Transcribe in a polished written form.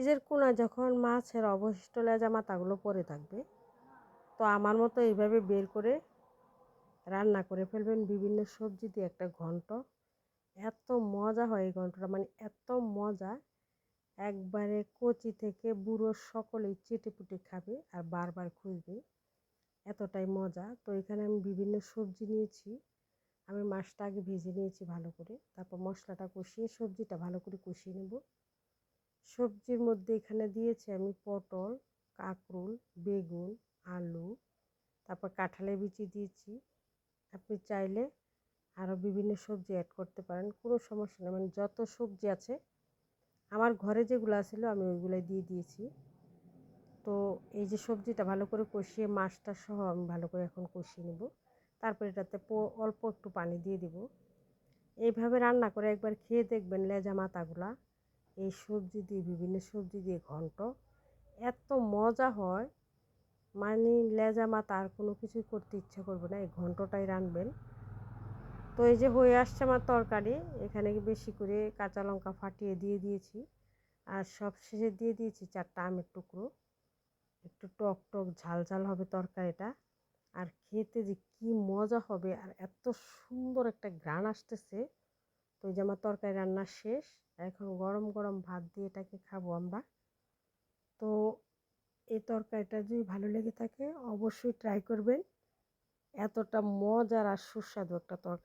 ফ্রিজের কোণায় যখন মাছের অবশিষ্ট লেজা মাথাগুলো পড়ে থাকবে, তো আমার মতো এইভাবে বের করে রান্না করে ফেলবেন বিভিন্ন সবজি দিয়ে একটা ঘন্ট। এত মজা হয় এই ঘন্টটা, মানে এত মজা, একবারে কচি থেকে বুড়ো সকলেই চেটেপুটে খাবে আর বারবার খুঁজবে, এতটাই মজা। তো এখানে আমি বিভিন্ন সবজি নিয়েছি। আমি মাছটা আগে ভেজে নিয়েছি ভালো করে, তারপর মশলাটা কষিয়ে সবজিটা ভালো করে কষিয়ে নেব। সবজির মধ্যে এখানে দিয়েছি আমি পটল, কাঁকরোল, বেগুন, আলু, তারপর কাঁঠালের বিচি দিয়েছি। আপনি চাইলে আরও বিভিন্ন সবজি অ্যাড করতে পারেন, কোনো সমস্যা নেই। মানে যত সবজি আছে আমার ঘরে যেগুলো ছিল আমি ওইগুলোই দিয়ে দিয়েছি। তো এই যে সবজিটা ভালো করে কষিয়ে মাছটা সহ আমি ভালো করে এখন কষিয়ে নেব। তারপর এটাতে অল্প একটু পানি দিয়ে দিব। এইভাবে রান্না করে একবার খেয়ে দেখবেন লেজা মাথাগুলা এই সবজি দিয়ে, বিভিন্ন সবজি দিয়ে ঘন্ট, এত মজা হয়, মানে লেজা মাথা আর কোনো কিছুই করতে ইচ্ছা করবে না, এই ঘন্টটাই রানবেন। তো এই যে হয়ে আসছে আমার তরকারি, এখানে বেশি করে কাঁচা লঙ্কা ফাটিয়ে দিয়ে দিয়েছি, আর সবশেষে দিয়ে দিয়েছি 4টা আমের টুকরো। একটু টক টক ঝাল ঝাল হবে তরকারিটা, আর খেতে যে কি মজা হবে, আর এত সুন্দর একটা ঘ্রাণ আসতেছে। তো এই যে আমার তরকারি রান্না শেষ, এখন গরম গরম ভাত দিয়ে এটাকে খাবো আমরা। তো এই তরকারিটা যদি ভালো লেগে থাকে অবশ্যই ট্রাই করবেন, এতটা মজার আর সুস্বাদু একটা তরকারি।